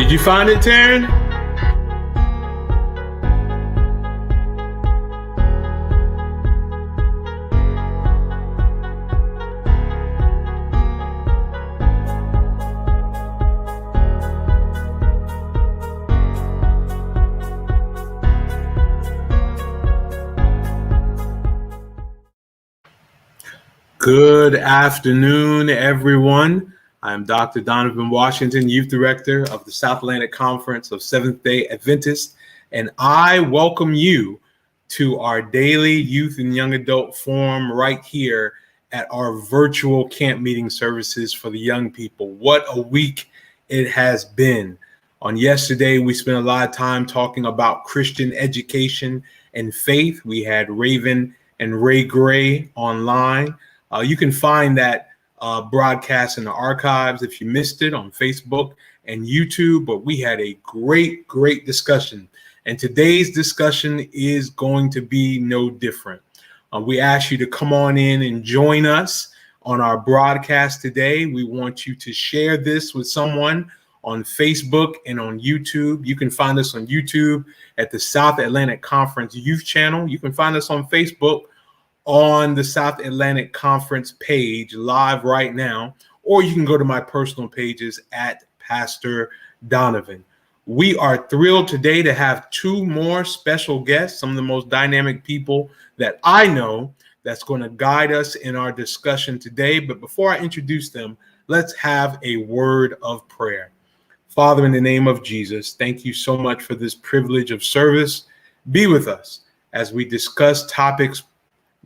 Did you find it, Taryn? Good afternoon, everyone. I'm Dr. Donovan Washington, Youth Director of the South Atlantic Conference of Seventh-day Adventists, and I welcome you to our daily youth and young adult forum right here at our virtual camp meeting services for the young people. What a week it has been. On yesterday, we spent a lot of time talking about Christian education and faith. We had Raven and Ray Gray online. You can find that broadcast in the archives if you missed it on Facebook and YouTube, but we had a great discussion. And today's discussion is going to be no different. We ask you to come on in and join us on our broadcast today. We want you to share this with someone on Facebook and on YouTube. You can find us on YouTube at the South Atlantic Conference Youth Channel. You can find us on Facebook on the South Atlantic Conference page live right now, or you can go to my personal pages at Pastor Donovan. We are thrilled today to have two more special guests, some of the most dynamic people that I know that's going to guide us in our discussion today. But before I introduce them, let's have a word of prayer. Father, in the name of Jesus, thank you so much for this privilege of service. Be with us as we discuss topics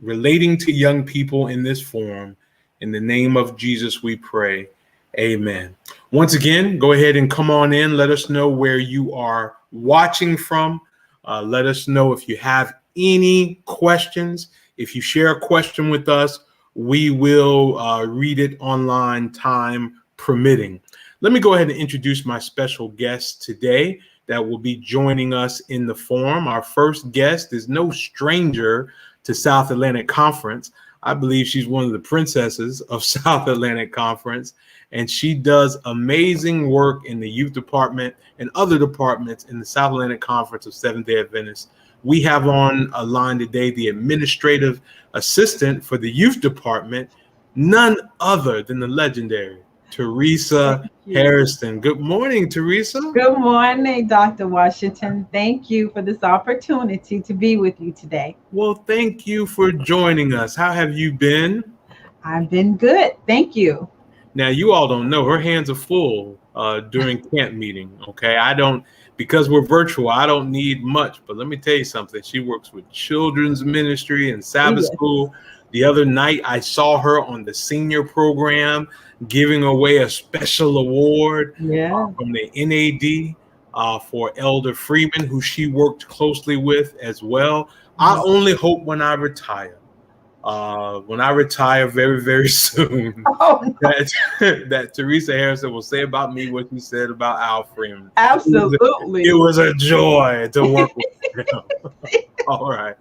relating to young people in this forum. In the name of Jesus, we pray. Amen. Once again, go ahead and come on in. Let us know where you are watching from. Let us know if you have any questions. If you share a question with us, we will read it online, time permitting. Let me go ahead and introduce my special guest today that will be joining us in the forum. Our first guest is no stranger to South Atlantic Conference. I believe she's one of the princesses of South Atlantic Conference, and she does amazing work in the youth department and other departments in the South Atlantic Conference of Seventh-day Adventists. We have on a line today the administrative assistant for the youth department, none other than the legendary Teresa Hairston. Good morning, Teresa. Good morning, Dr. Washington. Thank you for this opportunity to be with you today. Well, thank you for joining us. How have you been? I've been good. Thank you. Now, you all don't know, her hands are full during camp meeting, okay? Because we're virtual, I don't need much, but let me tell you something. She works with children's ministry and Sabbath school. The other night, I saw her on the senior program giving away a special award from the NAD for Elder Freeman, who she worked closely with as well. I only hope when I retire very, very soon, that Teresa Harrison will say about me what she said about Al Freeman. Absolutely. It was a joy to work with him. All right.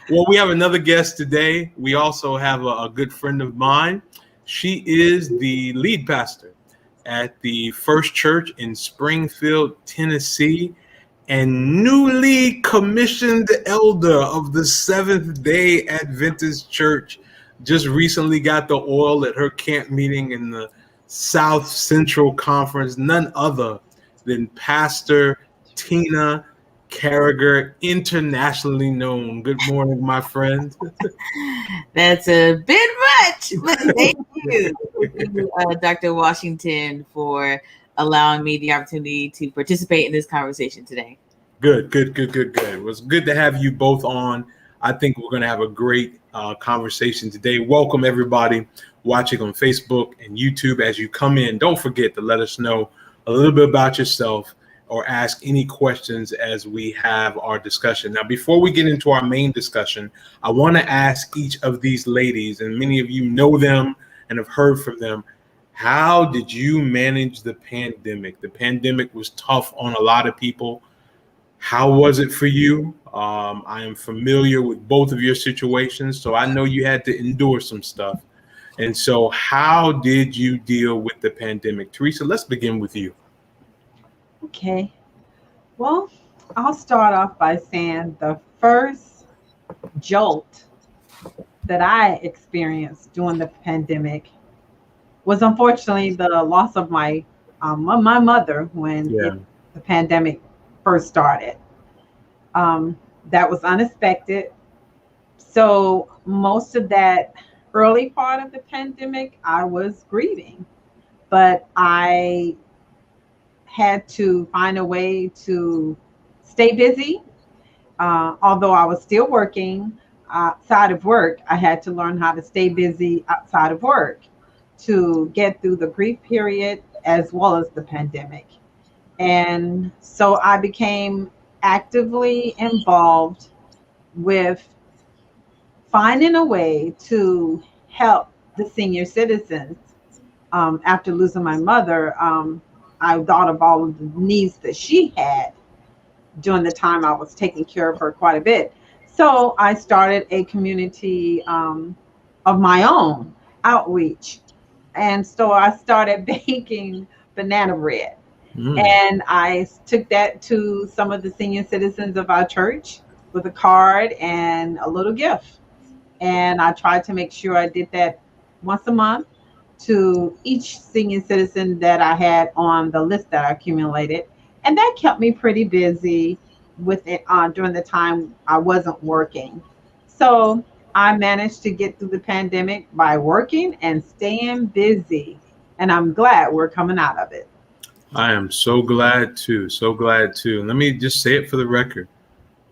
Well, we have another guest today. We also have a good friend of mine. She is the lead pastor at the First Church in Springfield, Tennessee, and newly commissioned elder of the Seventh-day Adventist Church. Just recently got the oil at her camp meeting in the South Central Conference, none other than Pastor Tina Carriger, internationally known. Good morning, my friend. That's a bit much, but thank you, Dr. Washington, for allowing me the opportunity to participate in this conversation today. Good. It was good to have you both on. I think we're going to have a great conversation today. Welcome, everybody watching on Facebook and YouTube. As you come in, don't forget to let us know a little bit about yourself or ask any questions as we have our discussion. Now, before we get into our main discussion, I want to ask each of these ladies, and many of you know them and have heard from them, how did you manage the pandemic? The pandemic was tough on a lot of people. How was it for you? I am familiar with both of your situations, so I know you had to endure some stuff. And so how did you deal with the pandemic? Teresa, let's begin with you. Okay. Well, I'll start off by saying the first jolt that I experienced during the pandemic was unfortunately the loss of my mother when Yeah. the pandemic first started. Um, that was unexpected. So most of that early part of the pandemic, I was grieving, but I had to find a way to stay busy. Although I was still working outside of work, I had to learn how to stay busy outside of work to get through the grief period as well as the pandemic. And so I became actively involved with finding a way to help the senior citizens. After losing my mother, I thought of all of the needs that she had during the time I was taking care of her quite a bit. So I started a community of my own outreach. And so I started baking banana bread. Mm. And I took that to some of the senior citizens of our church with a card and a little gift. And I tried to make sure I did that once a month to each senior citizen that I had on the list that I accumulated. And that kept me pretty busy with it during the time I wasn't working. So I managed to get through the pandemic by working and staying busy. And I'm glad we're coming out of it. I am so glad too. So glad too. Let me just say it for the record.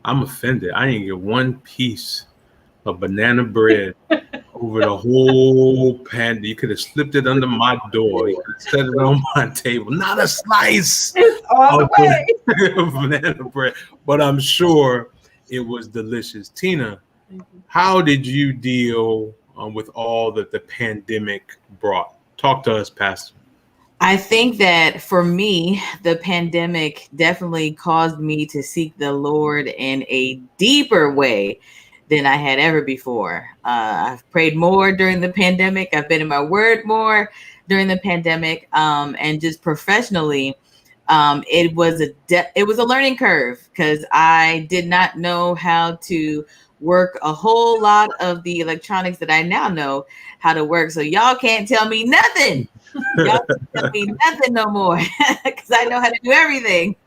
I'm offended. I didn't get one piece of banana bread over the whole pan. You could have slipped it under my door. You could have set it on my table. Not a slice It's on the of way. banana bread, but I'm sure it was delicious. Tina, how did you deal with all that the pandemic brought? Talk to us, Pastor. I think that for me, the pandemic definitely caused me to seek the Lord in a deeper way than I had ever before. I've prayed more during the pandemic. I've been in my word more during the pandemic, and just professionally, it was a learning curve because I did not know how to work a whole lot of the electronics that I now know how to work. So y'all can't tell me nothing. Y'all can't tell me nothing no more because I know how to do everything.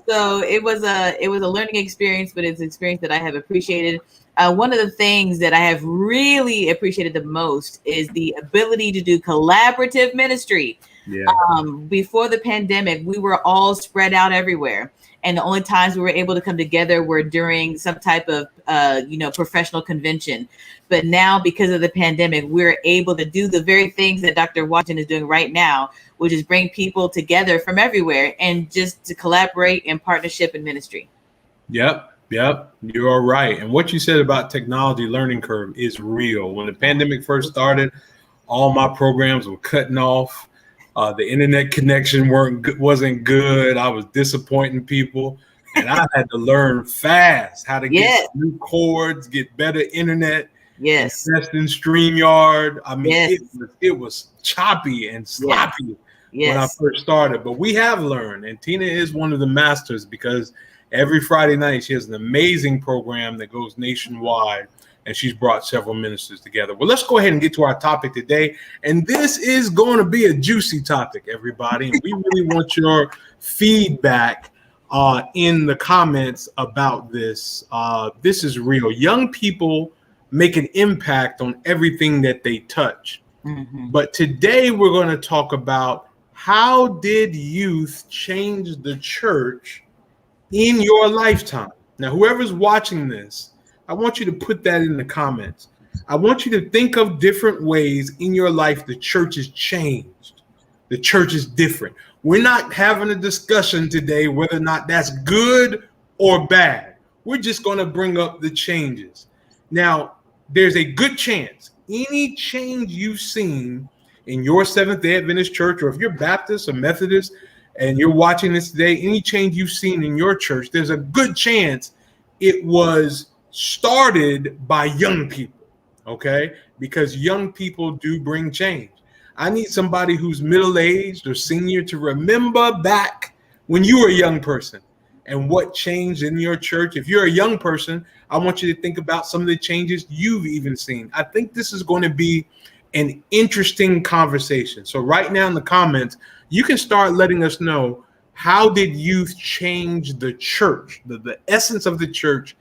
So it was a learning experience, but it's an experience that I have appreciated. One of the things that I have really appreciated the most is the ability to do collaborative ministry. Yeah. Before the pandemic, we were all spread out everywhere. And the only times we were able to come together were during some type of, professional convention. But now, because of the pandemic, we're able to do the very things that Dr. Washington is doing right now, which is bring people together from everywhere and just to collaborate in partnership and ministry. Yep. You are right. And what you said about technology learning curve is real. When the pandemic first started, all my programs were cutting off. The internet connection wasn't good. I was disappointing people, and I had to learn fast how to get new cords, get better internet. Yes. Invest in StreamYard. I mean, Yes. it was choppy and sloppy when I first started, but we have learned, and Tina is one of the masters because every Friday night she has an amazing program that goes nationwide. And she's brought several ministers together. Well, let's go ahead and get to our topic today. And this is going to be a juicy topic, everybody. And we really want your feedback in the comments about this. This is real. Young people make an impact on everything that they touch. Mm-hmm. But today we're going to talk about how did youth change the church in your lifetime? Now, whoever's watching this, I want you to put that in the comments. I want you to think of different ways in your life the church has changed. The church is different. We're not having a discussion today whether or not that's good or bad. We're just going to bring up the changes. Now, there's a good chance any change you've seen in your Seventh-day Adventist church, or if you're Baptist or Methodist and you're watching this today, any change you've seen in your church, there's a good chance it was started by young people, okay? Because young people do bring change. I need somebody who's middle-aged or senior to remember back when you were a young person and what changed in your church. If you're a young person, I want you to think about some of the changes you've even seen. I think this is going to be an interesting conversation. So right now in the comments, you can start letting us know, how did youth change the church, the essence of the church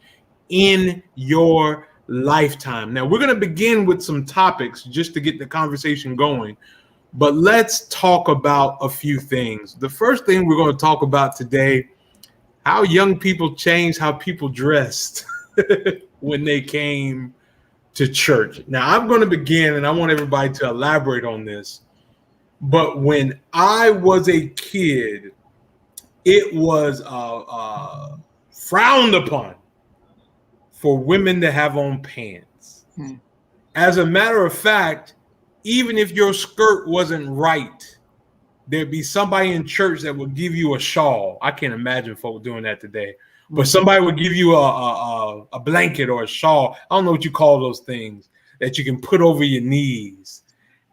in your lifetime? Now, we're going to begin with some topics just to get the conversation going, but let's talk about a few things. The first thing we're going to talk about today, how young people changed how people dressed when they came to church. Now, I'm going to begin, and I want everybody to elaborate on this, but when I was a kid, it was frowned upon for women to have on pants. As a matter of fact, even if your skirt wasn't right, there'd be somebody in church that would give you a shawl. I can't imagine folk doing that today, but somebody would give you a blanket or a shawl. I don't know what you call those things that you can put over your knees.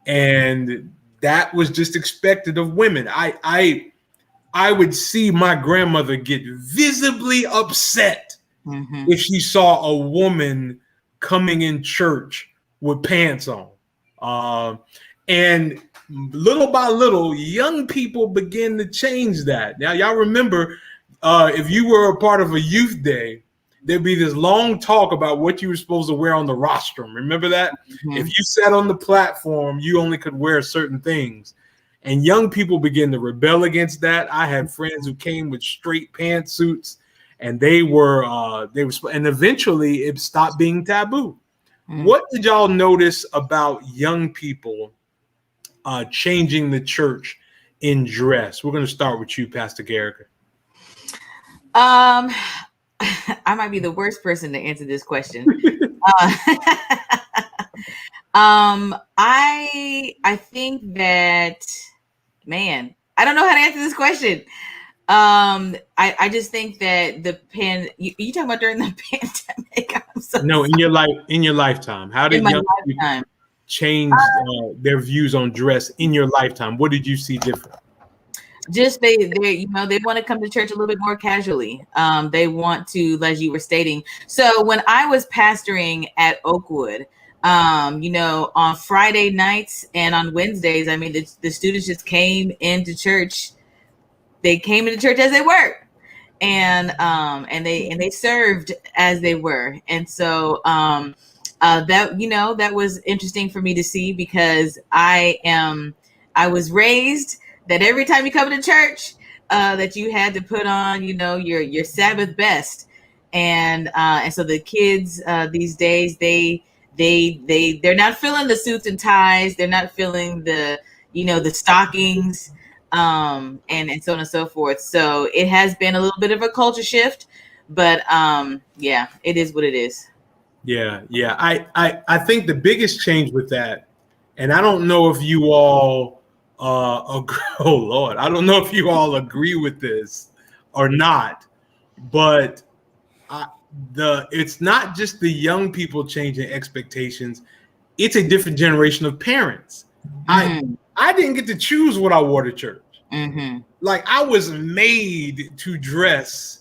And that was just expected of women. I would see my grandmother get visibly upset if she saw a woman coming in church with pants on. And little by little, young people begin to change that. Now, y'all remember, if you were a part of a youth day, there'd be this long talk about what you were supposed to wear on the rostrum. Remember that? If you sat on the platform, you only could wear certain things. And young people begin to rebel against that. I had friends who came with straight pantsuits, and they were, and eventually it stopped being taboo. What did y'all notice about young people changing the church in dress? We're going to start with you, Pastor Carriger. I might be the worst person to answer this question. I think that, man, I don't know how to answer this question. I just think that you talking about during the pandemic? No, in your lifetime. How did young people change their views on dress in your lifetime? What did you see different? Just they want to come to church a little bit more casually. They want to, as you were stating. So when I was pastoring at Oakwood, on Friday nights and on Wednesdays, I mean, the students just came into church. They came into church as they were, and they served as they were. And so that was interesting for me to see, because I was raised that every time you come to church, that you had to put on, your Sabbath best. And so the kids these days, they're not feeling the suits and ties. They're not feeling the stockings, and so on and so forth. So it has been a little bit of a culture shift, but yeah, it is what it is. Yeah. I think the biggest change with that, and I don't know if you all I don't know if you all agree with this or not, but it's not just the young people changing expectations. It's a different generation of parents. I didn't get to choose what I wore to church. Like, I was made to dress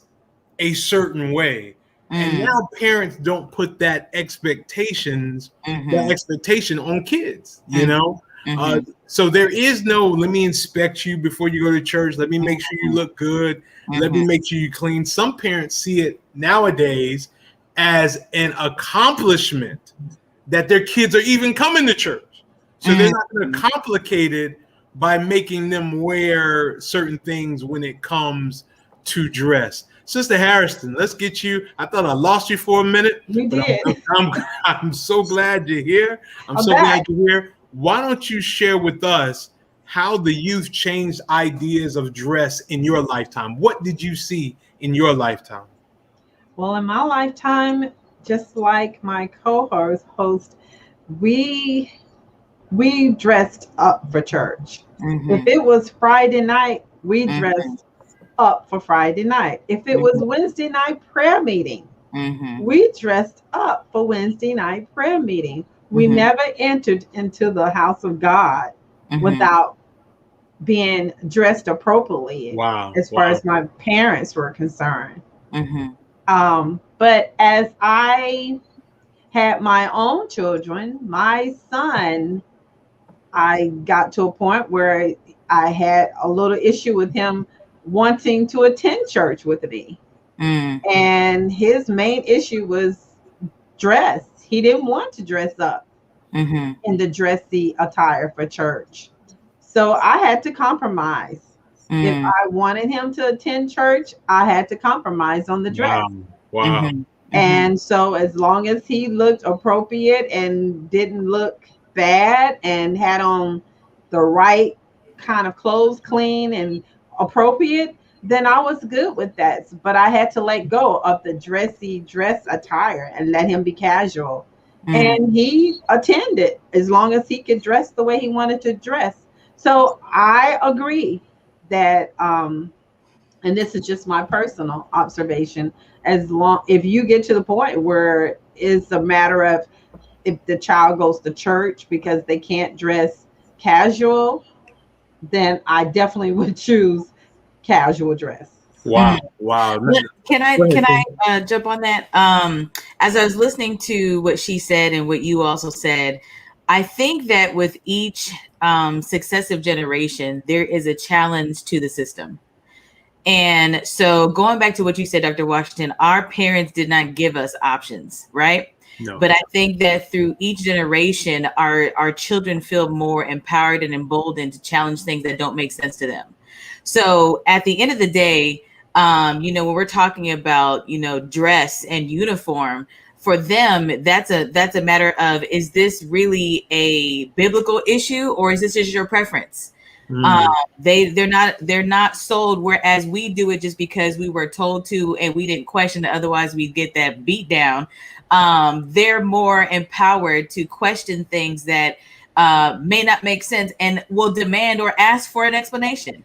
a certain way. And now parents don't put that expectation on kids, so there is no, let me inspect you before you go to church. Let me make sure you look good. Let me make sure you clean. Some parents see it nowadays as an accomplishment that their kids are even coming to church. So they're not going to complicate it by making them wear certain things when it comes to dress. Sister Hairston, let's get you. I thought I lost you for a minute. You did. I'm so glad you're here. I'm so glad you're here. Why don't you share with us how the youth changed ideas of dress in your lifetime? What did you see in your lifetime? Well, in my lifetime, just like my co-host, we dressed up for church. If it was Friday night, we dressed up for Friday night. If it was Wednesday night prayer meeting, we dressed up for Wednesday night prayer meeting. We never entered into the house of God without being dressed appropriately. Wow. As far as my parents were concerned. Mm-hmm. But as I had my own children, my son, I got to a point where I had a little issue with him wanting to attend church with me. And his main issue was dress. He didn't want to dress up in the dressy attire for church. So I had to compromise. If I wanted him to attend church, I had to compromise on the dress. Wow. And so as long as he looked appropriate and didn't look bad and had on the right kind of clothes, clean and appropriate, then I was good with that. But I had to let go of the dressy dress attire and let him be casual. And he attended as long as he could dress the way he wanted to dress. So I agree that, and this is just my personal observation, if you get to the point where it's a matter of if the child goes to church because they can't dress casual, then I definitely would choose casual dress. Wow. Can I jump on that? As I was listening to what she said and what you also said, I think that with each successive generation, there is a challenge to the system. And so going back to what you said, Dr. Washington, our parents did not give us options, right? No. But I think that through each generation, our children feel more empowered and emboldened to challenge things that don't make sense to them. So at the end of the day, when we're talking about, dress and uniform, for them, that's a matter of, is this really a biblical issue or is this just your preference? They're not sold, whereas we do it just because we were told to and we didn't question it, otherwise we'd get that beat down. They're more empowered to question things that may not make sense and will demand or ask for an explanation.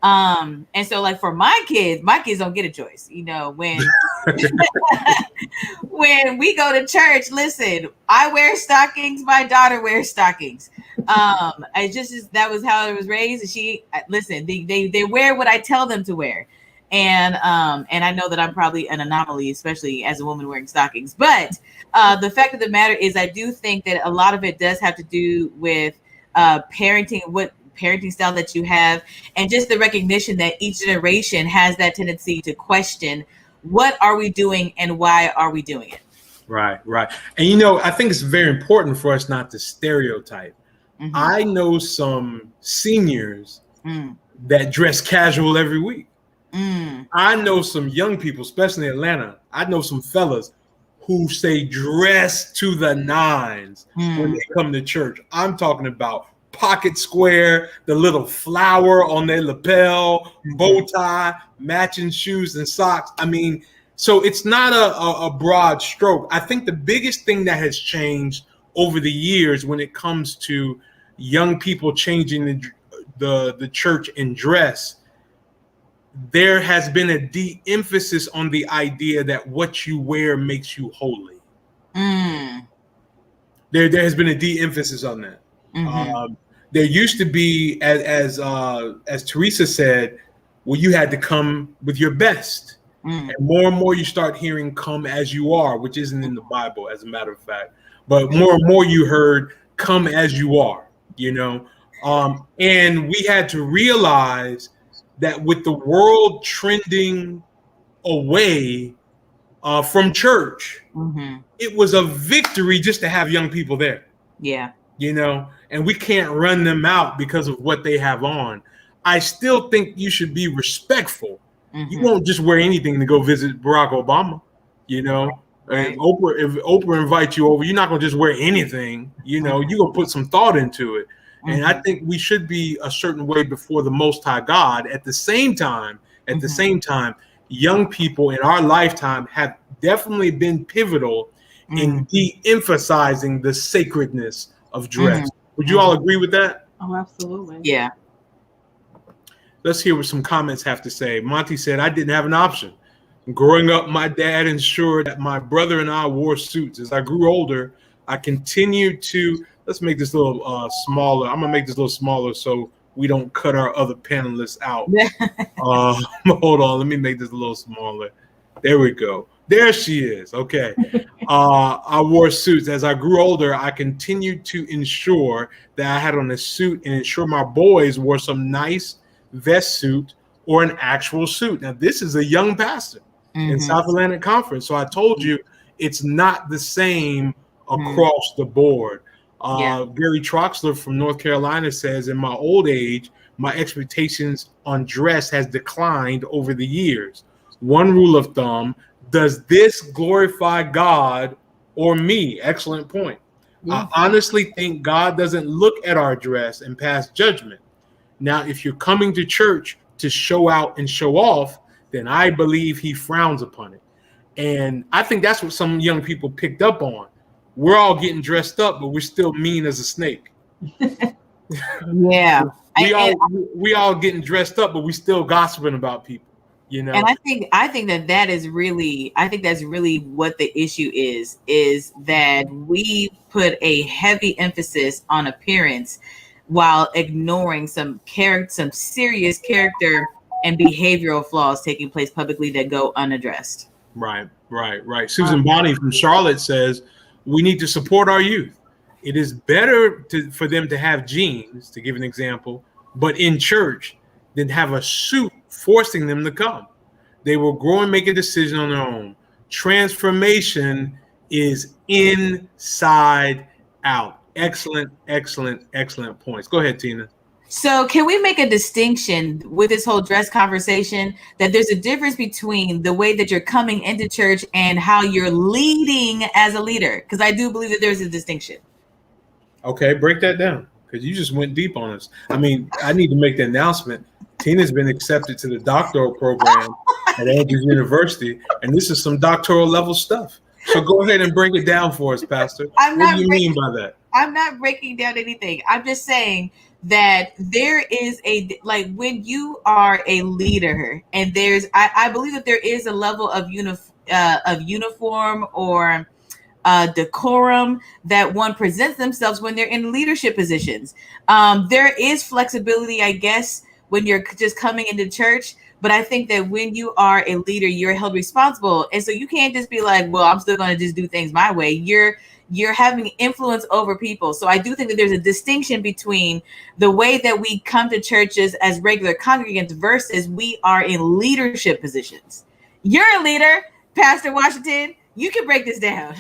And so like for my kids don't get a choice, when when we go to church, listen, I wear stockings, my daughter wears stockings. That was how I was raised. And they wear what I tell them to wear. And I know that I'm probably an anomaly, especially as a woman wearing stockings. But the fact of the matter is, I do think that a lot of it does have to do with parenting, what parenting style that you have, and just the recognition that each generation has that tendency to question, what are we doing and why are we doing it? Right. And, I think it's very important for us not to stereotype. I know some seniors that dress casual every week. I know some young people, especially in Atlanta. I know some fellas who say dress to the nines when they come to church. I'm talking about pocket square, the little flower on their lapel, bow tie, matching shoes and socks. I mean, so it's not a broad stroke. I think the biggest thing that has changed over the years when it comes to young people changing the church in dress, there has been a de-emphasis on the idea that what you wear makes you holy. There has been a de-emphasis on that. There used to be, as Teresa said, well, you had to come with your best. And more you start hearing "come as you are," which isn't in the Bible, as a matter of fact. But more and more you heard "come as you are," and we had to realize that with the world trending away from church, it was a victory just to have young people there. Yeah. And we can't run them out because of what they have on. I still think you should be respectful. You won't just wear anything to go visit Barack Obama, And if Oprah invites you over, you're not going to just wear anything, you're going to put some thought into it. And I think we should be a certain way before the Most High God. At the same time, young people in our lifetime have definitely been pivotal in de-emphasizing the sacredness of dress. Would you all agree with that? Oh, absolutely. Yeah. Let's hear what some comments have to say. Monty said, I didn't have an option. Growing up, my dad ensured that my brother and I wore suits. As I grew older, I continued to let's make this a little smaller. I'm gonna make this a little smaller so we don't cut our other panelists out. Hold on, let me make this a little smaller. There we go. There she is. Okay. I wore suits. As I grew older, I continued to ensure that I had on a suit and ensure my boys wore some nice vest suit or an actual suit. Now, this is a young pastor in South Atlantic Conference. So I told you it's not the same across the board. Gary Troxler from North Carolina says, in my old age, my expectations on dress has declined over the years. One rule of thumb, does this glorify God or me? Excellent point. I honestly think God doesn't look at our dress and pass judgment. Now, if you're coming to church to show out and show off, then I believe he frowns upon it. And I think that's what some young people picked up on. We're all getting dressed up, but we're still mean as a snake. Yeah. We all getting dressed up, but we still gossiping about people. You know? And I think that is really, I think that's really what the issue is that we put a heavy emphasis on appearance while ignoring some serious character and behavioral flaws taking place publicly that go unaddressed. Right. Susan Bonney from Charlotte says, we need to support our youth. It is better for them to have jeans, to give an example, but in church, than have a suit forcing them to come. They will grow and make a decision on their own. Transformation is inside out. Excellent points. Go ahead, Tina. So can we make a distinction with this whole dress conversation that there's a difference between the way that you're coming into church and how you're leading as a leader? Because I do believe that there's a distinction. Okay, break that down, because you just went deep on us. I mean, I need to make the announcement. Tina's been accepted to the doctoral program at Andrews University, and this is some doctoral level stuff. So go ahead and break it down for us, Pastor. What do you mean by that? I'm not breaking down anything. I'm just saying that there is when you are a leader, and I believe that there is a level of uniform or decorum that one presents themselves when they're in leadership positions. There is flexibility, I guess, when you're just coming into church. But I think that when you are a leader, you're held responsible. And so you can't just be like, well, I'm still going to just do things my way. You're having influence over people. So I do think that there's a distinction between the way that we come to churches as regular congregants versus we are in leadership positions. You're a leader, Pastor Washington. You can break this down.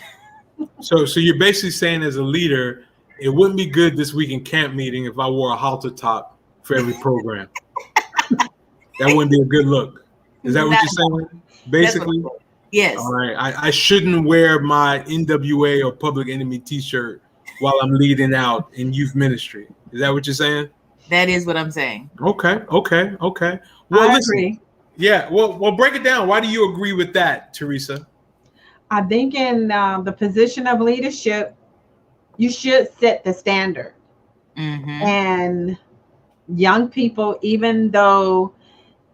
So you're basically saying, as a leader, it wouldn't be good this week in camp meeting if I wore a halter top for every program. That wouldn't be a good look. Is that what you're saying? Basically? Yes. All right. I shouldn't wear my NWA or Public Enemy t-shirt while I'm leading out in youth ministry. Is that what you're saying? That is what I'm saying. Okay. Well, I listen. agree. Yeah. Well, break it down. Why do you agree with that, Teresa? I think in the position of leadership, you should set the standard. And young people, even though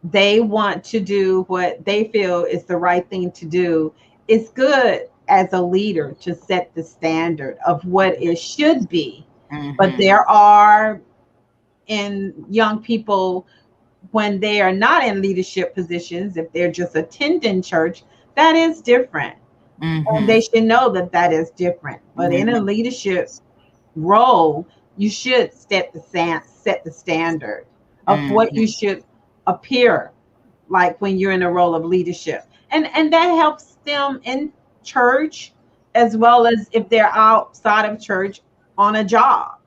they want to do what they feel is the right thing to do, it's good as a leader to set the standard of what it should be. But there are young people, when they are not in leadership positions, if they're just attending church, that is different. And they should know that is different. But in a leadership role, you should set the standard of what you should appear like when you're in a role of leadership. And that helps them in church as well as if they're outside of church on a job.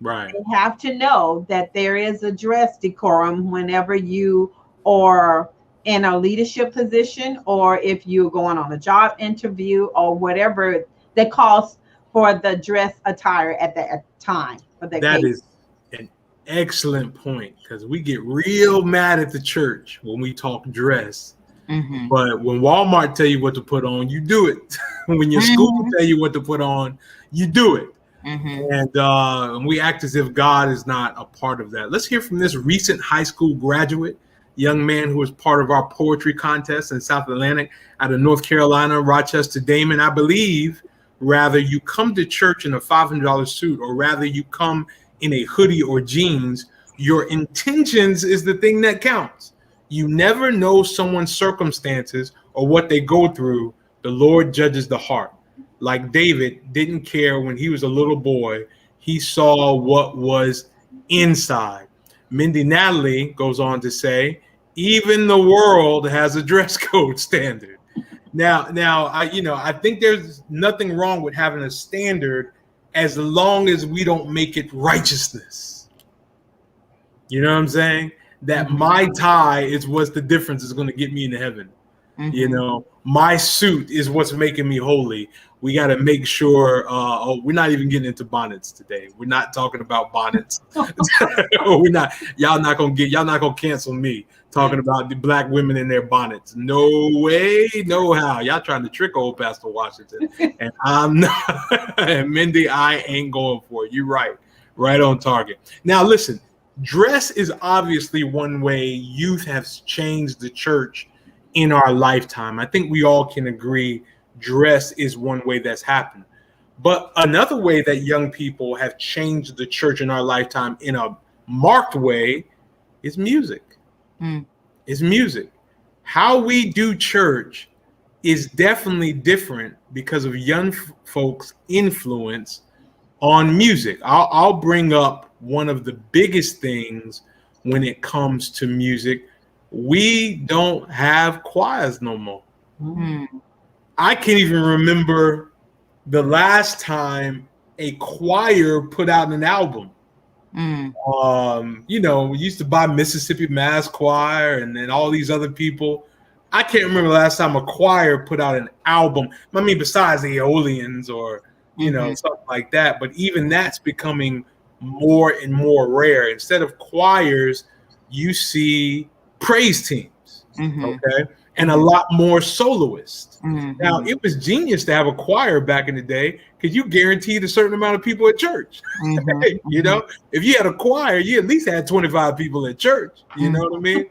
Right. They have to know that there is a dress decorum whenever you are in a leadership position, or if you're going on a job interview, or whatever that calls for the dress attire at that time. That is an excellent point, because we get real mad at the church when we talk dress. But when Walmart tell you what to put on, you do it. When your school tell you what to put on, you do it. And we act as if God is not a part of that. Let's hear from this recent high school graduate, young man who was part of our poetry contest in South Atlantic out of North Carolina, Rochester Damon. I believe rather you come to church in a $500 suit, or rather you come in a hoodie or jeans, your intentions is the thing that counts. You never know someone's circumstances or what they go through. The Lord judges the heart. Like David didn't care when he was a little boy. He saw what was inside. Mindy Natalie goes on to say, even the world has a dress code standard. Now, I think there's nothing wrong with having a standard as long as we don't make it righteousness. You know what I'm saying? That my tie is what's the difference is going to get me into heaven. You know, my suit is what's making me holy. We got to make sure. We're not even getting into bonnets today. We're not talking about bonnets. We're not. Y'all not gonna cancel me talking about the black women in their bonnets. No way, no how. Y'all trying to trick old Pastor Washington, and I'm not. And Mindy, I ain't going for it. You're right on target. Now listen, dress is obviously one way youth has changed the church in our lifetime. I think we all can agree dress is one way that's happened. But another way that young people have changed the church in our lifetime in a marked way is music. Is music. How we do church is definitely different because of young folks' influence on music. I'll bring up one of the biggest things when it comes to music. We don't have choirs no more. I can't even remember the last time a choir put out an album. We used to buy Mississippi Mass Choir and then all these other people. I can't remember the last time a choir put out an album. I mean, besides the Aeolians or, something like that. But even that's becoming more and more rare. Instead of choirs, you see praise teams, okay, and a lot more soloists. Now, it was genius to have a choir back in the day because you guaranteed a certain amount of people at church. If you had a choir, you at least had 25 people at church. You know what I mean?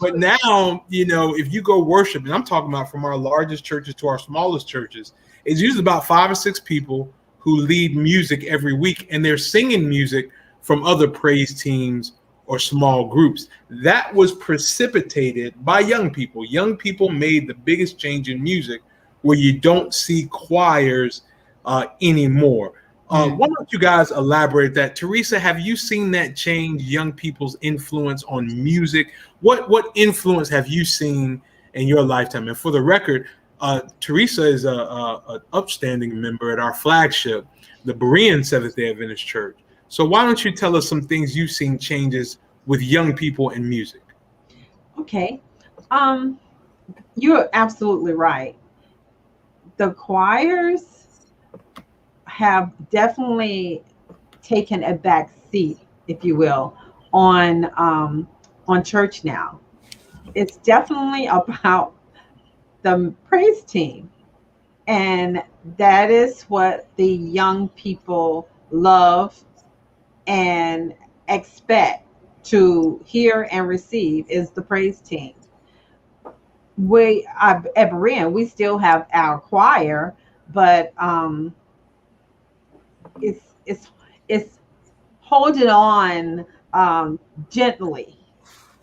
But now, if you go worship, and I'm talking about from our largest churches to our smallest churches, it's usually about 5 or 6 people who lead music every week, and they're singing music from other praise teams or small groups. That was precipitated by young people. Young people made the biggest change in music where you don't see choirs anymore. Why don't you guys elaborate that? Teresa, have you seen that change, young people's influence on music? What influence have you seen in your lifetime? And for the record, Teresa is an upstanding member at our flagship, the Berean Seventh-day Adventist Church. So why don't you tell us some things you've seen changes with young people in music? Okay. You're absolutely right. The choirs have definitely taken a back seat, if you will, on church now. It's definitely about the praise team. And that is what the young people love and expect to hear and receive is the praise team. At Berean, we still have our choir, but it's holding on gently.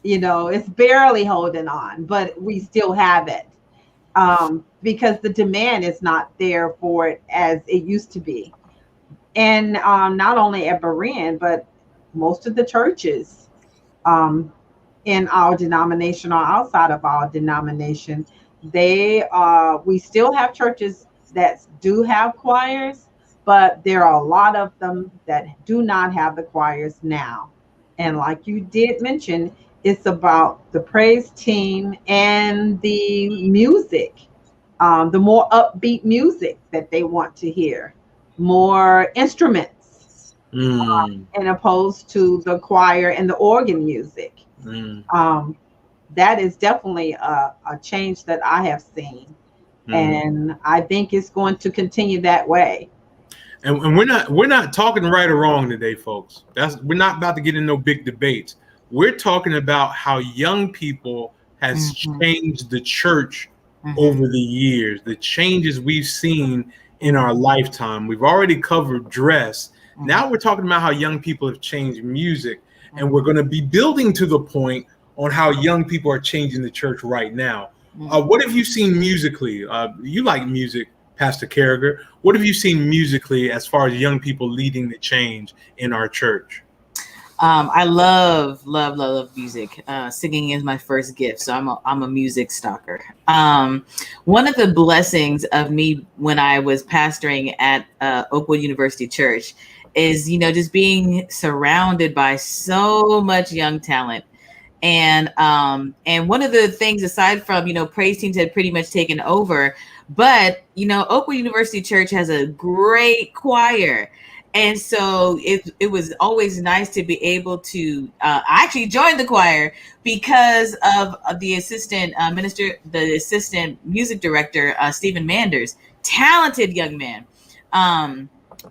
It's barely holding on, but we still have it because the demand is not there for it as it used to be. And not only at Berean, but most of the churches in our denomination or outside of our denomination, we still have churches that do have choirs, but there are a lot of them that do not have the choirs now. And like you did mention, it's about the praise team and the music, the more upbeat music that they want to hear. More instruments, and opposed to the choir and the organ music. That is definitely a change that I have seen, and I think it's going to continue that way. And we're not talking right or wrong today, folks. We're not about to get in no big debates. We're talking about how young people has changed the church over the years, the changes we've seen in our lifetime. We've already covered dress. Now we're talking about how young people have changed music, and we're going to be building to the point on how young people are changing the church right now. What have you seen musically? You like music, Pastor Carriger. What have you seen musically as far as young people leading the change in our church? I love music. Singing is my first gift, so I'm a music stalker. One of the blessings of me when I was pastoring at Oakwood University Church is, just being surrounded by so much young talent. And one of the things, aside from, praise teams had pretty much taken over, but, Oakwood University Church has a great choir. And so it was always nice to be able to I actually joined the choir because of the assistant music director, Stephen Manders, talented young man,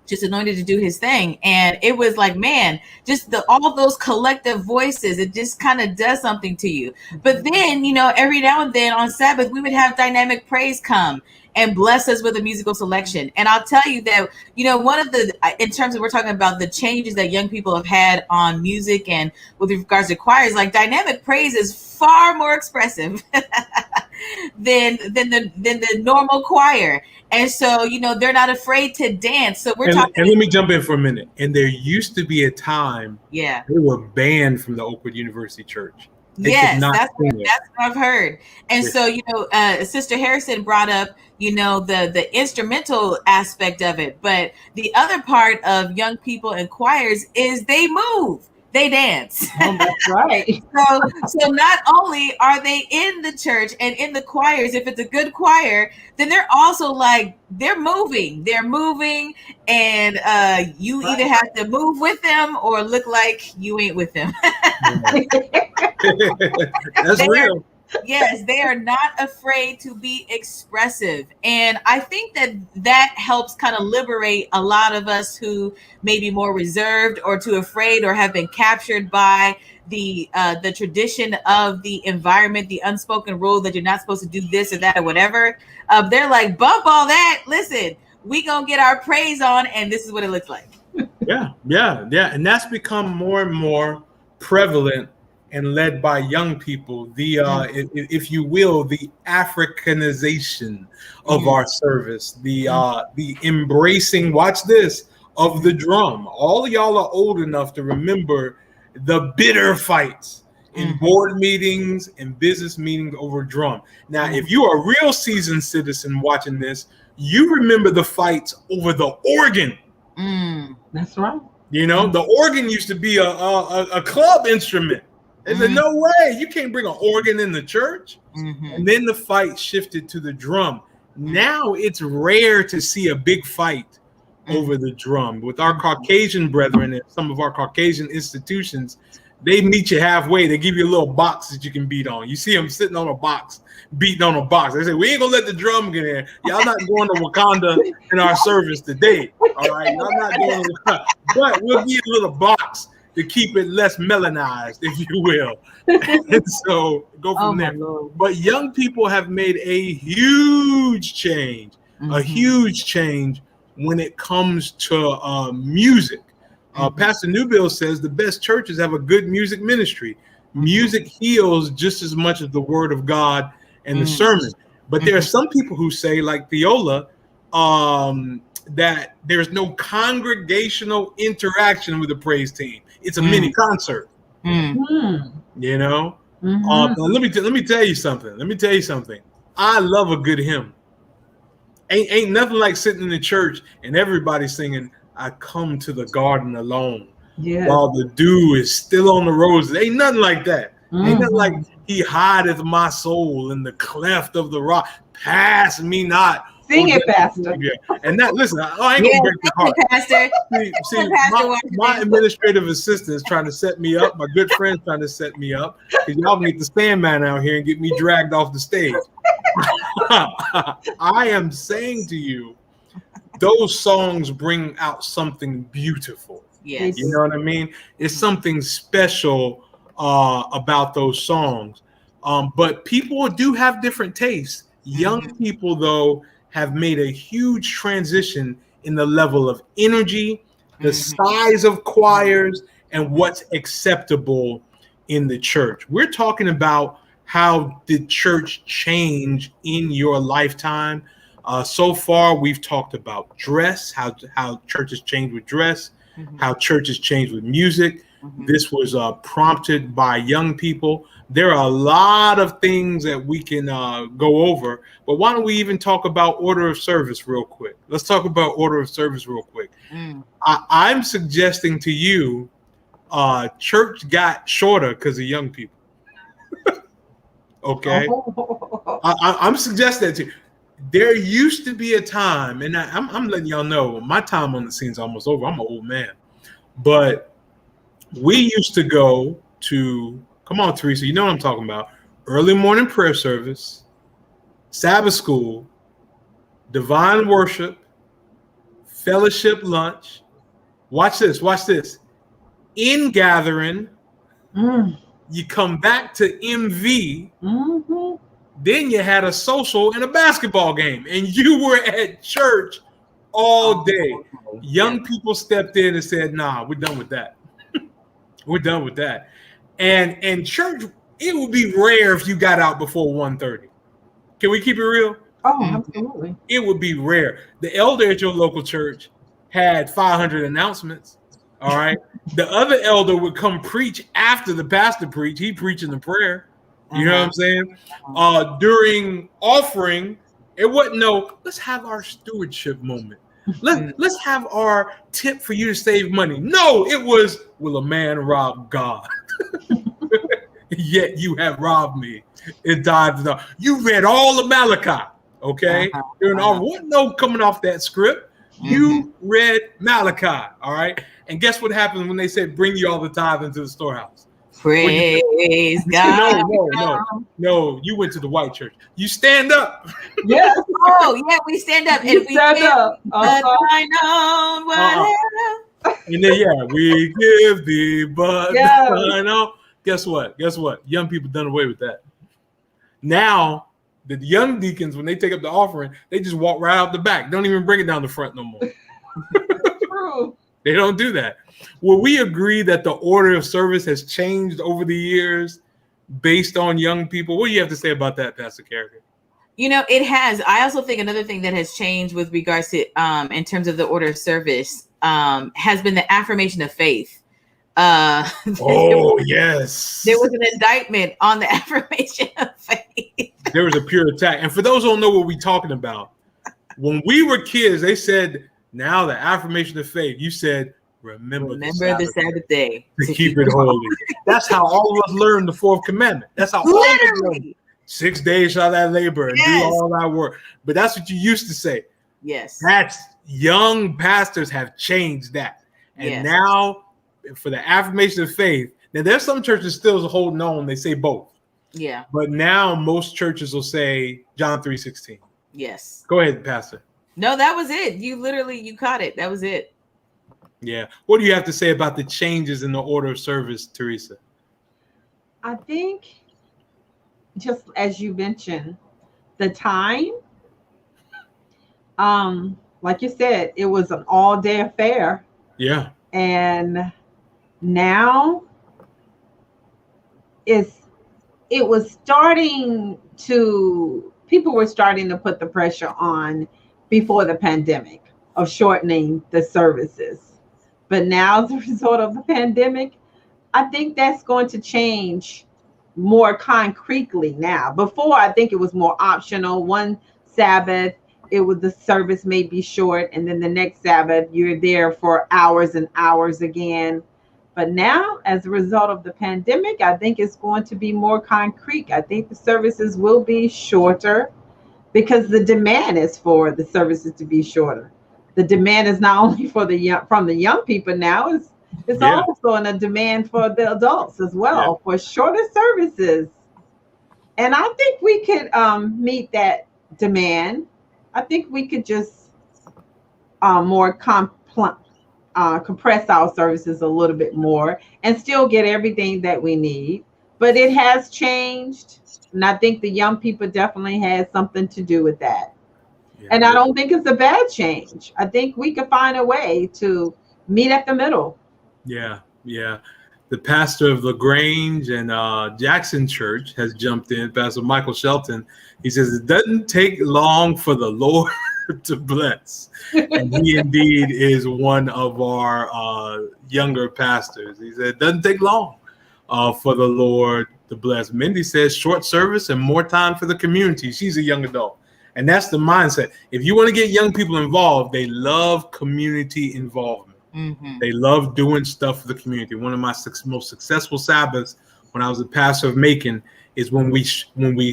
just anointed to do his thing. And it was like, man, just all those collective voices, it just kind of does something to you. But then, every now and then on Sabbath, we would have dynamic praise come and bless us with a musical selection. And I'll tell you that, one of the, in terms of, we're talking about the changes that young people have had on music and with regards to choirs, like dynamic praise is far more expressive than the normal choir. And so, they're not afraid to dance. So we're talking. And let me jump in for a minute. And there used to be a time they were banned from the Oakwood University Church. Yes, that's what I've heard. And so, Sister Hairston brought up, the instrumental aspect of it. But the other part of young people in choirs is they move. They dance. Oh, that's right. So not only are they in the church and in the choirs, if it's a good choir, then they're also they're moving, and you either have to move with them or look like you ain't with them. That's real. Yes, they are not afraid to be expressive. And I think that helps kind of liberate a lot of us who may be more reserved or too afraid or have been captured by the tradition of the environment, the unspoken rule that you're not supposed to do this or that or whatever. They're like, bump all that. Listen, we gonna get our praise on, and this is what it looks like. Yeah. And that's become more and more prevalent and led by young people, if you will, the Africanization of our service, the embracing, watch this, of the drum. All of y'all are old enough to remember the bitter fights in board meetings and business meetings over drum. Now, if you are a real seasoned citizen watching this, you remember the fights over the organ. That's right. The organ used to be a club instrument. They said, no way, you can't bring an organ in the church. And then the fight shifted to the drum. Now it's rare to see a big fight over the drum. With our Caucasian brethren and some of our Caucasian institutions, they meet you halfway. They give you a little box that you can beat on. You see them sitting on a box, beating on a box. They say, we ain't gonna let the drum get in. Y'all not going to Wakanda in our service today. All right, y'all not going to Wakanda. But we'll give you a little box to keep it less melanized, if you will. And so go from there. But young people have made a huge change, when it comes to music. Pastor Newbill says the best churches have a good music ministry. Music heals just as much as the word of God and the sermon. But there are some people who say, like Theola, that there's no congregational interaction with the praise team. It's a mini concert. Let me tell you something. I love a good hymn. Ain't nothing like sitting in the church and everybody singing, I come to the garden alone while the dew is still on the roses. Ain't nothing like that. Ain't nothing like he hideth my soul in the cleft of the rock. Pass me not. Sing it, Pastor. And that, listen, I ain't gonna break the heart. See, my administrative assistant is trying to set me up. My good friend's trying to set me up because y'all can get the Sandman out here and get me dragged off the stage. I am saying to you, those songs bring out something beautiful. Yes. You know what I mean? It's something special about those songs. But people do have different tastes. Young people, though, have made a huge transition in the level of energy, the size of choirs, and what's acceptable in the church. We're talking about how did church change in your lifetime. So far, we've talked about dress, how churches changed with dress, how churches changed with music. This was prompted by young people. There are a lot of things that we can go over, but why don't we even talk about order of service real quick? Let's talk about order of service real quick. I'm suggesting to you, church got shorter because of young people. Okay? I'm suggesting that to you. There used to be a time, and I'm letting y'all know, my time on the scene is almost over. I'm an old man. But we used to go to, come on, Teresa, you know what I'm talking about, early morning prayer service, Sabbath school, divine worship, fellowship lunch. Watch this. In gathering, you come back to MV, then you had a social and a basketball game, and you were at church all day. Young people stepped in and said, nah, we're done with that. We're done with that. And church, it would be rare if you got out before 1:30. Can we keep it real? Oh, absolutely. It would be rare. The elder at your local church had 500 announcements. All right. The other elder would come preach after the pastor preached. He preaching the prayer. You know what I'm saying? During offering, it wasn't no, let's have our stewardship moment. Let's have our tip for you to save money. No, it was, will a man rob God? Yet you have robbed me. It died. You read all of Malachi, okay? There wasn't no coming off that script. You read Malachi, all right? And guess what happens when they said, bring you all the tithe into the storehouse? Praise God. No, you went to the white church. You stand up. Yes. Oh, yeah, we stand up. You stand up. I know whatever. And then, we give thee but I know. Guess what? Young people done away with that. Now, the young deacons, when they take up the offering, they just walk right out the back. Don't even bring it down the front no more. True. They don't do that. Will we agree that the order of service has changed over the years based on young people? What do you have to say about that, Pastor Carriger? It has. I also think another thing that has changed with regards to, in terms of the order of service, has been the affirmation of faith. Yes. There was an indictment on the affirmation of faith. There was a pure attack. And for those who don't know what we're talking about, when we were kids, they said, now the affirmation of faith, you said, remember the Sabbath day to keep it holy. That's how all of us learned the fourth commandment. That's how all of us learned. 6 days shall thou labor and do all thy work. But that's what you used to say. Yes. That's young pastors have changed that. And now for the affirmation of faith, now there's some churches still holding on. They say both. Yeah. But now most churches will say John 3:16. Yes. Go ahead, Pastor. No, that was it. You caught it. That was it. Yeah. What do you have to say about the changes in the order of service, Teresa? I think, just as you mentioned, the time, like you said, it was an all-day affair. Yeah. And now people were starting to put the pressure on before the pandemic of shortening the services. But now, as a result of the pandemic, I think that's going to change more concretely now. Before, I think it was more optional. One Sabbath, the service may be short, and then the next Sabbath, you're there for hours and hours again. But now, as a result of the pandemic, I think it's going to be more concrete. I think the services will be shorter because the demand is for the services to be shorter. The demand is not only from the young people now, it's also a demand for the adults as well for shorter services. And I think we could meet that demand. I think we could just more compress our services a little bit more and still get everything that we need. But it has changed. And I think the young people definitely had something to do with that. And I don't think it's a bad change. I think we could find a way to meet at the middle. Yeah. The pastor of LaGrange and Jackson Church has jumped in, Pastor Michael Shelton. He says, it doesn't take long for the Lord to bless. And he indeed is one of our younger pastors. He said, it doesn't take long for the Lord to bless. Mindy says, short service and more time for the community. She's a young adult. And that's the mindset. If you want to get young people involved, they love community involvement. Mm-hmm. They love doing stuff for the community. One of my most successful Sabbaths when I was a pastor of Macon is when we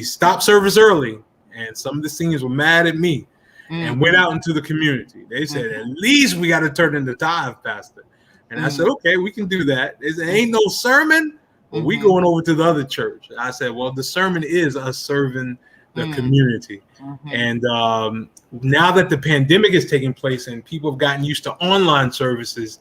stopped service early, and some of the seniors were mad at me and went out into the community. They said, at least we got to turn in the tithe, Pastor. And I said, okay, we can do that. It ain't no sermon, but we going over to the other church. I said, well, the sermon is us serving the community. And now that the pandemic is taking place and people have gotten used to online services,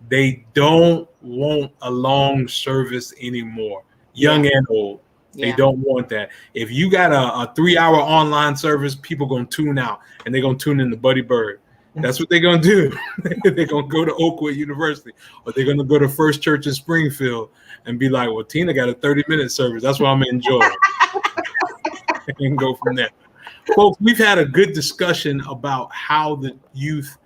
they don't want a long service anymore, young and old. They don't want that. If you got a 3-hour online service, people going to tune out and they're going to tune in to Buddy Bird. That's what they're going to do. They're going to go to Oakwood University, or they're going to go to First Church in Springfield and be like, well, Tina got a 30-minute service. That's what I'm enjoying. And go from there. Folks, we've had a good discussion about how youth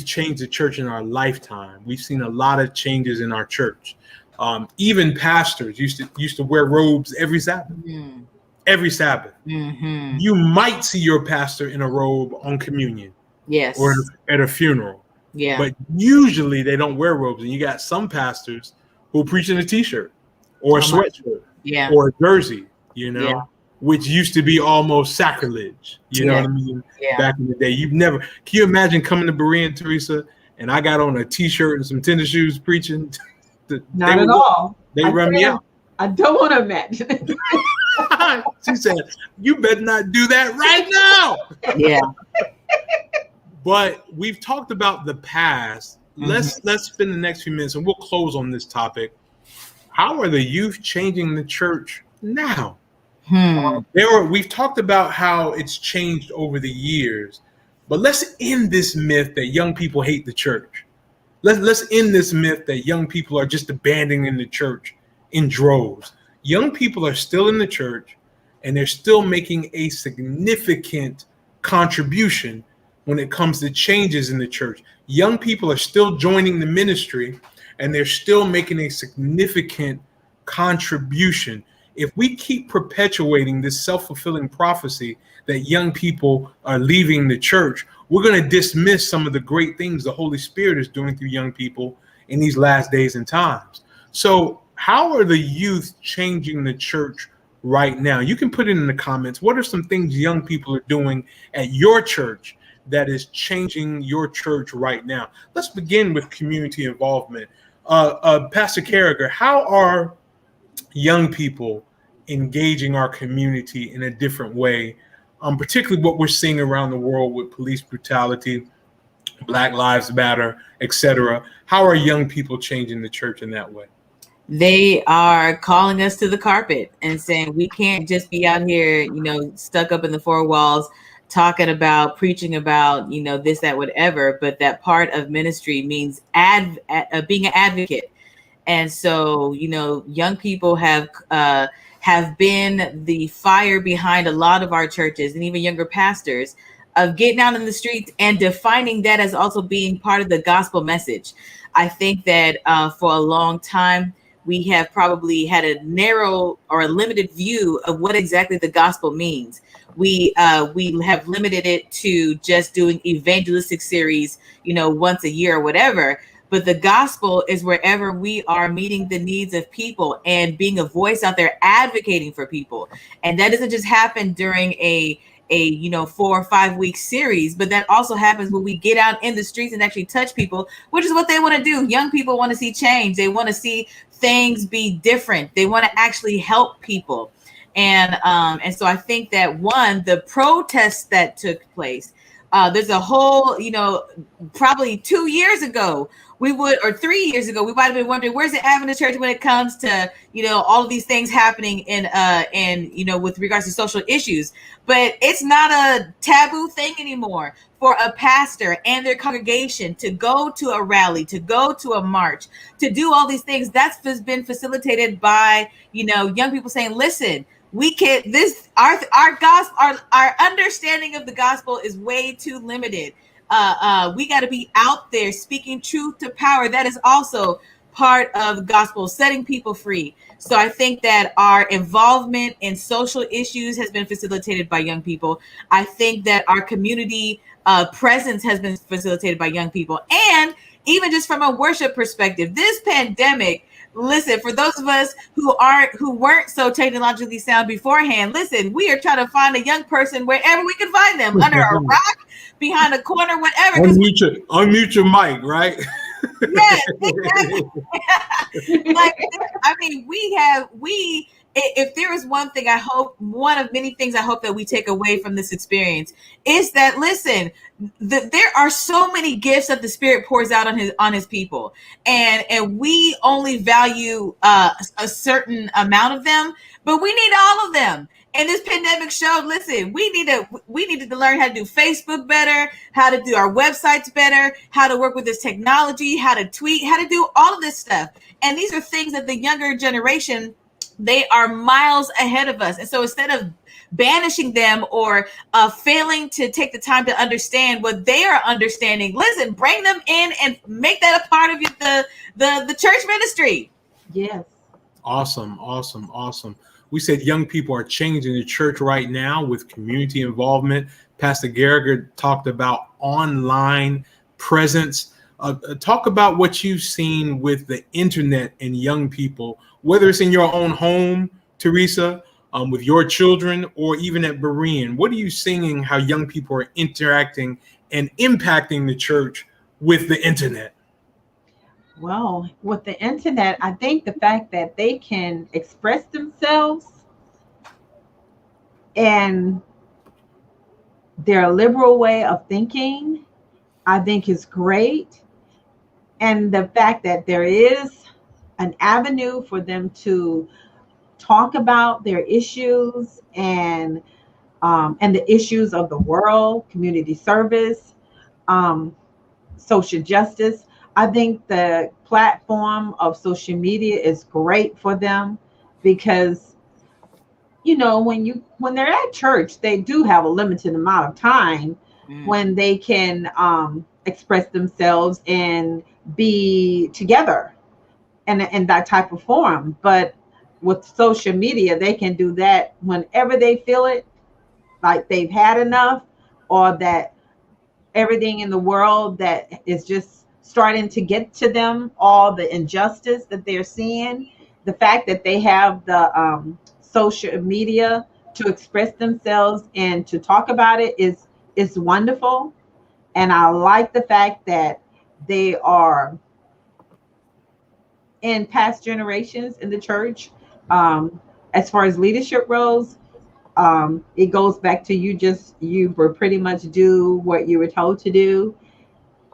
changed the church in our lifetime. We've seen a lot of changes in our church. Even pastors used to wear robes every Sabbath. Every Sabbath. You might see your pastor in a robe on communion. Yes. Or at a funeral. Yeah. But usually they don't wear robes. And you got some pastors who preach in a t-shirt or a sweatshirt or a jersey, which used to be almost sacrilege. You know what I mean? Yeah. Back in the day. Can you imagine coming to Berean, Teresa, and I got on a t-shirt and some tennis shoes preaching? Not at all. They run me out. I don't want to imagine it. She said, you better not do that right now. Yeah. But we've talked about the past. Let's spend the next few minutes and we'll close on this topic. How are the youth changing the church now? We've talked about how it's changed over the years, but let's end this myth that young people hate the church. Let's end this myth that young people are just abandoning the church in droves. Young people are still in the church and they're still making a significant contribution when it comes to changes in the church. Young people are still joining the ministry and they're still making a significant contribution. If we keep perpetuating this self-fulfilling prophecy that young people are leaving the church, we're going to dismiss some of the great things the Holy Spirit is doing through young people in these last days and times. So how are the youth changing the church right now? You can put it in the comments. What are some things young people are doing at your church that is changing your church right now? Let's begin with community involvement. Pastor Carriger, how are young people engaging our community in a different way, particularly what we're seeing around the world with police brutality, Black Lives Matter, etc.? How are young people changing the church in that way? They are calling us to the carpet and saying we can't just be out here, stuck up in the four walls, talking about, preaching about, this, that, whatever, but that part of ministry means being an advocate. And so, young people have been the fire behind a lot of our churches and even younger pastors of getting out in the streets and defining that as also being part of the gospel message. I think that for a long time, we have probably had a narrow or a limited view of what exactly the gospel means. We have limited it to just doing evangelistic series, once a year or whatever. But the gospel is wherever we are meeting the needs of people and being a voice out there advocating for people. And that doesn't just happen during a 4 or 5 week series, but that also happens when we get out in the streets and actually touch people, which is what they want to do. Young people want to see change. They want to see things be different. They want to actually help people. And so I think that the protests that took place, there's a whole, probably 2 years ago we would, or 3 years ago, we might have been wondering, where's the Adventist church when it comes to, all of these things happening with regards to social issues. But it's not a taboo thing anymore for a pastor and their congregation to go to a rally, to go to a march, to do all these things. That's been facilitated by, young people saying, listen, we can't, our gospel, our understanding of the gospel is way too limited. We got to be out there speaking truth to power. That is also part of gospel, setting people free. So I think that our involvement in social issues has been facilitated by young people. I think that our community presence has been facilitated by young people. And even just from a worship perspective, this pandemic, listen, for those of us who weren't so technologically sound beforehand, listen, we are trying to find a young person wherever we can find them, under a rock, behind a corner, whatever. Unmute your mic, right? Yes, exactly. If there is one thing one of many things I hope that we take away from this experience is that, listen, there are so many gifts that the Spirit pours out on his people, and we only value a certain amount of them, but we need all of them. And this pandemic showed, listen, we needed to learn how to do Facebook better, how to do our websites better, how to work with this technology, how to tweet, how to do all of this stuff. And these are things that the younger generation, they are miles ahead of us. And so instead of banishing them or failing to take the time to understand what they are understanding, listen, bring them in and make that a part of the church ministry. Yes. Awesome. We said young people are changing the church right now with community involvement. Pastor Carriger talked about online presence. Talk about what you've seen with the internet and young people, whether it's in your own home, Teresa, with your children, or even at Berean. What are you seeing how young people are interacting and impacting the church with the internet? Well, with the internet, I think the fact that they can express themselves and their liberal way of thinking, I think is great. And the fact that there is an avenue for them to talk about their issues and the issues of the world, community service, social justice. I think the platform of social media is great for them because, when they're at church, they do have a limited amount of time when they can express themselves and be together in that type of forum. But with social media, they can do that whenever they feel it, like they've had enough, or that everything in the world that is just starting to get to them, all the injustice that they're seeing, the fact that they have the social media to express themselves and to talk about it is wonderful. And I like the fact that they are in past generations in the church. As far as leadership roles, it goes back to you were pretty much do what you were told to do.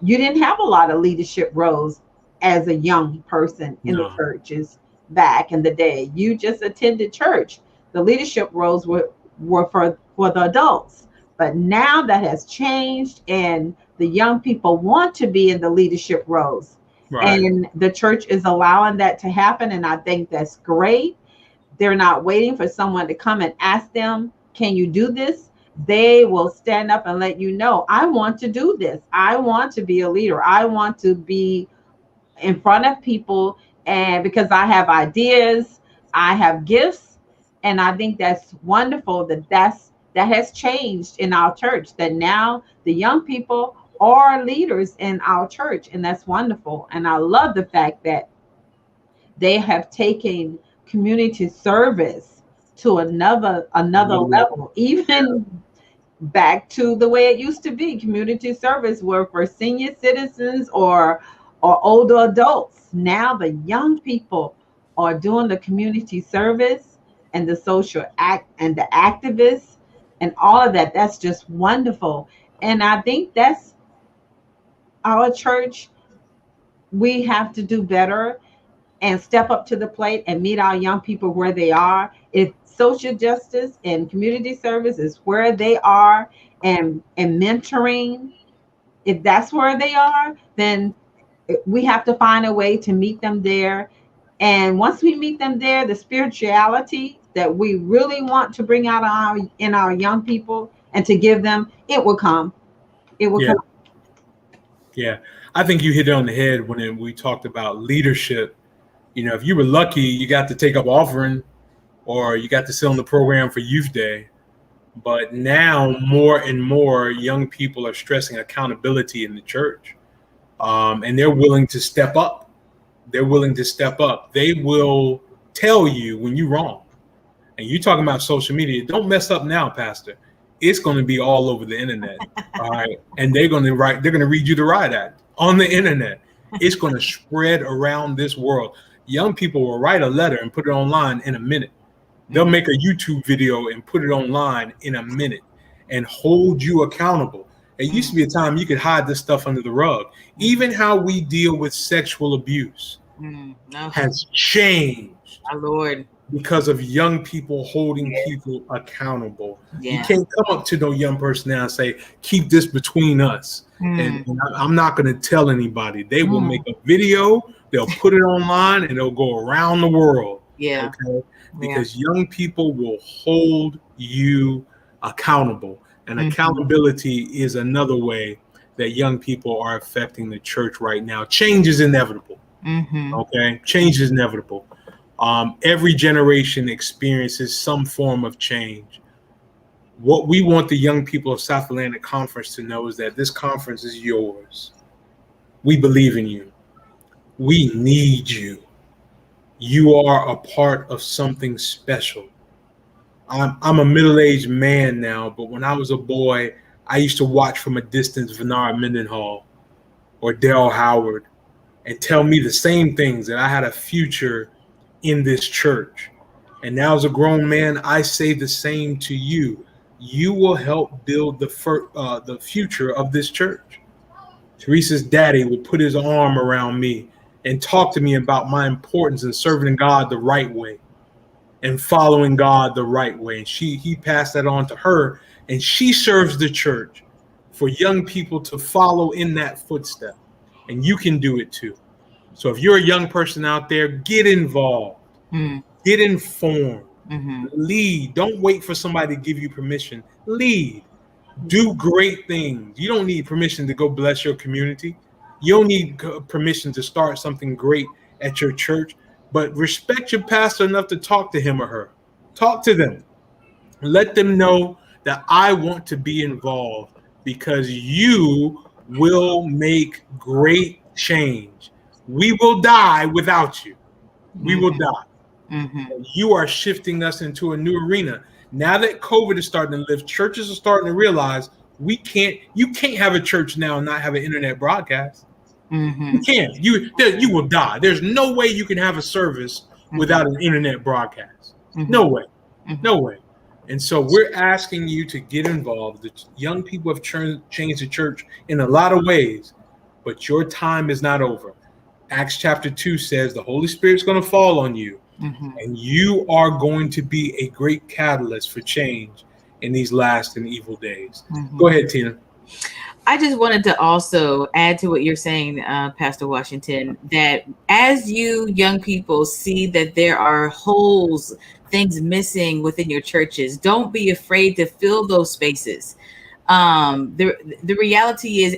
You didn't have a lot of leadership roles as a young person in the churches back in the day. You just attended church. The leadership roles were for the adults. But now that has changed, and the young people want to be in the leadership roles. Right. And the church is allowing that to happen. And I think that's great. They're not waiting for someone to come and ask them, can you do this? They will stand up and let you know, I want to do this. I want to be a leader. I want to be in front of people, and because I have ideas, I have gifts. And I think that's wonderful that has changed in our church, that now the young people are leaders in our church. And that's wonderful. And I love the fact that they have taken community service to another level, even back to the way it used to be. Community service were for senior citizens or older adults. Now the young people are doing the community service and the social act and the activists and all of that. That's just wonderful. And I think that's our church we have to do better and step up to the plate and meet our young people where they are. If social justice and community service is where they are, and mentoring, if that's where they are, then we have to find a way to meet them there. And once we meet them there, the spirituality that we really want to bring out in our young people and to give them, it will come. It will come. Yeah, I think you hit it on the head when we talked about leadership. You know, if you were lucky, you got to take up offering, or you got to sit on the program for Youth Day. But now more and more young people are stressing accountability in the church, and they're willing to step up. They're willing to step up. They will tell you when you're wrong. And you're talking about social media. Don't mess up now, Pastor. It's going to be all over the internet. All right. And they're going to read you the riot act on the internet. It's going to spread around this world. Young people will write a letter and put it online in a minute. They'll make a YouTube video and put it online in a minute and hold you accountable. It used to be a time you could hide this stuff under the rug. Even how we deal with sexual abuse has changed. My Lord. Because of young people holding people accountable. You can't come up to no young person now and say, keep this between us. And I'm not going to tell anybody. They will make a video, they'll put it online, and it'll go around the world. Yeah. Okay? Because young people will hold you accountable. And accountability is another way that young people are affecting the church right now. Change is inevitable. Okay? Change is inevitable. Every generation experiences some form of change. What we want the young people of South Atlantic Conference to know is that this conference is yours. We believe in you. We need you. You are a part of something special. I'm a middle-aged man now, but when I was a boy, I used to watch from a distance Venara Mendenhall or Daryl Howard and tell me the same things, that I had a future in this church. And now as a grown man, I say the same to you. You will help build the future of this church. Teresa's daddy would put his arm around me and talk to me about my importance in serving God the right way and following God the right way. And he passed that on to her, and she serves the church for young people to follow in that footstep. And you can do it too. So if you're a young person out there, get involved, get informed, lead. Don't wait for somebody to give you permission. Lead. Do great things. You don't need permission to go bless your community. You don't need permission to start something great at your church, but respect your pastor enough to talk to him or her. Talk to them. Let them know that I want to be involved because you will make great change. We will die without you. We will die. You are shifting us into a new arena. Now that COVID is starting to lift, churches are starting to realize you can't have a church now and not have an internet broadcast. You can't. You will die. There's no way you can have a service without an internet broadcast. No way. No way. And so we're asking you to get involved. The young people have changed the church in a lot of ways, but your time is not over. Acts chapter 2 says the Holy Spirit's going to fall on you, and you are going to be a great catalyst for change in these last and evil days. Go ahead, Tina. I just wanted to also add to what you're saying, Pastor Washington, that as you young people see that there are holes, things missing within your churches, don't be afraid to fill those spaces. The reality is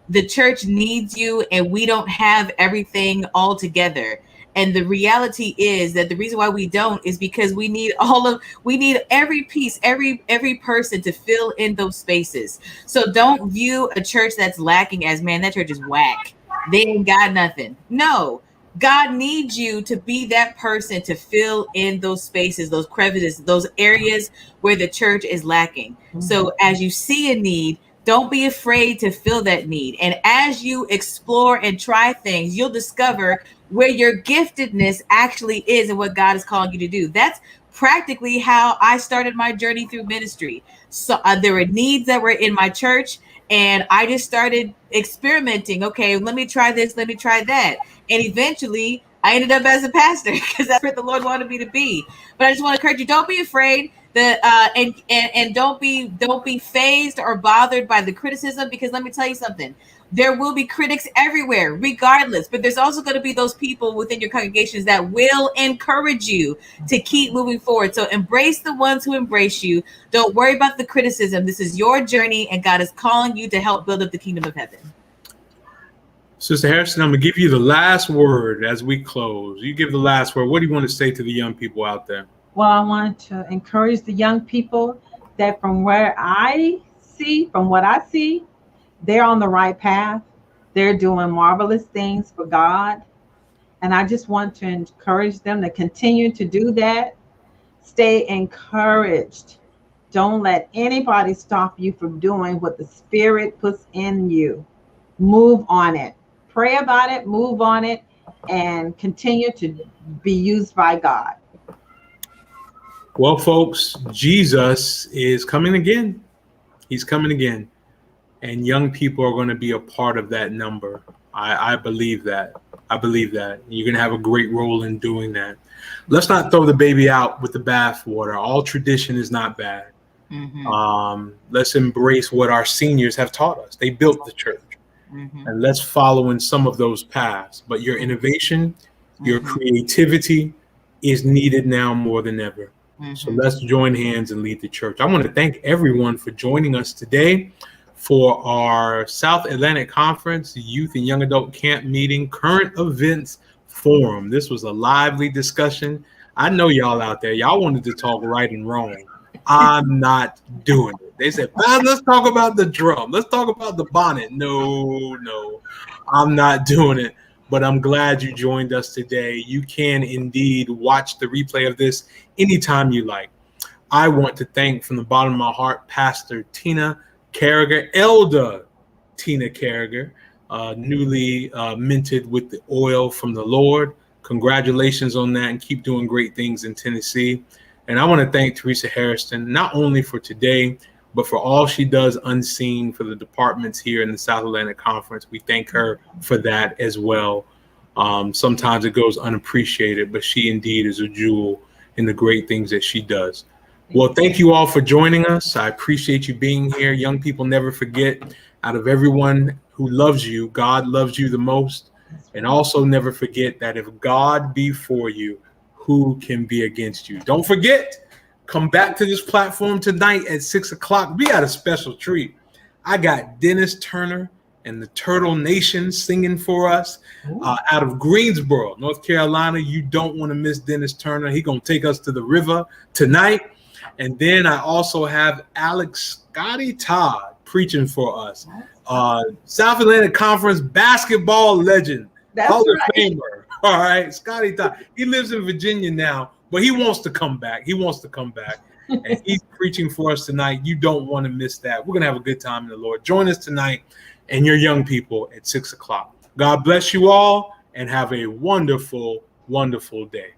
the church needs you, and we don't have everything all together. And the reality is that the reason why we don't is because we need every piece, every person to fill in those spaces. So don't view a church that's lacking as, man, that church is whack. They ain't got nothing. No, God needs you to be that person to fill in those spaces, those crevices, those areas where the church is lacking. So as you see a need, don't be afraid to fill that need. And as you explore and try things, you'll discover where your giftedness actually is and what God is calling you to do. That's practically how I started my journey through ministry. So there were needs that were in my church, And I just started experimenting. Okay, let me try this, let me try that. And eventually I ended up as a pastor because that's where the Lord wanted me to be. But I just want to encourage you, don't be afraid that and don't be fazed or bothered by the criticism, because let me tell you something. There will be critics everywhere, regardless, but there's also going to be those people within your congregations that will encourage you to keep moving forward. So embrace the ones who embrace you. Don't worry about the criticism. This is your journey, and God is calling you to help build up the kingdom of heaven. Sister Hairston, I'm going to give you the last word as we close. You give the last word. What do you want to say to the young people out there? Well, I want to encourage the young people that from what I see, they're on the right path. They're doing marvelous things for God. And I just want to encourage them to continue to do that. Stay encouraged. Don't let anybody stop you from doing what the Spirit puts in you. Move on it. Pray about it, move on it, and continue to be used by God. Well, folks, Jesus is coming again. He's coming again. And young people are going to be a part of that number. I believe that. I believe that. You're going to have a great role in doing that. Let's not throw the baby out with the bathwater. All tradition is not bad. Mm-hmm. Let's embrace what our seniors have taught us. They built the church. Mm-hmm. And let's follow in some of those paths. But your innovation, your creativity is needed now more than ever. Mm-hmm. So let's join hands and lead the church. I want to thank everyone for joining us today for our South Atlantic Conference Youth and Young Adult Camp Meeting Current Events Forum. This was a lively discussion. I know y'all out there, y'all wanted to talk right and wrong. I'm not doing it. They said, let's talk about the drum. Let's talk about the bonnet. No, I'm not doing it. But I'm glad you joined us today. You can indeed watch the replay of this anytime you like. I want to thank from the bottom of my heart, Pastor Tina Carriger, Elder Tina Carriger, newly minted with the oil from the Lord. Congratulations on that, and keep doing great things in Tennessee. And I want to thank Teresa Hairston, not only for today, but for all she does unseen for the departments here in the South Atlantic Conference. We thank her for that as well. Sometimes it goes unappreciated, but she indeed is a jewel in the great things that she does. Well, thank you all for joining us. I appreciate you being here. Young people, never forget, out of everyone who loves you, God loves you the most. And also never forget that if God be for you, who can be against you? Don't forget, come back to this platform tonight at 6:00. We got a special treat. I got Dennis Turner and the Turtle Nation singing for us out of Greensboro, North Carolina. You don't want to miss Dennis Turner. He's going to take us to the river tonight. And then I also have Alex Scotty Todd preaching for us. South Atlantic Conference basketball legend. Hall of Famer. All right, Scotty Todd. He lives in Virginia now, but he wants to come back. And he's preaching for us tonight. You don't want to miss that. We're going to have a good time in the Lord. Join us tonight and your young people at 6:00. God bless you all and have a wonderful, wonderful day.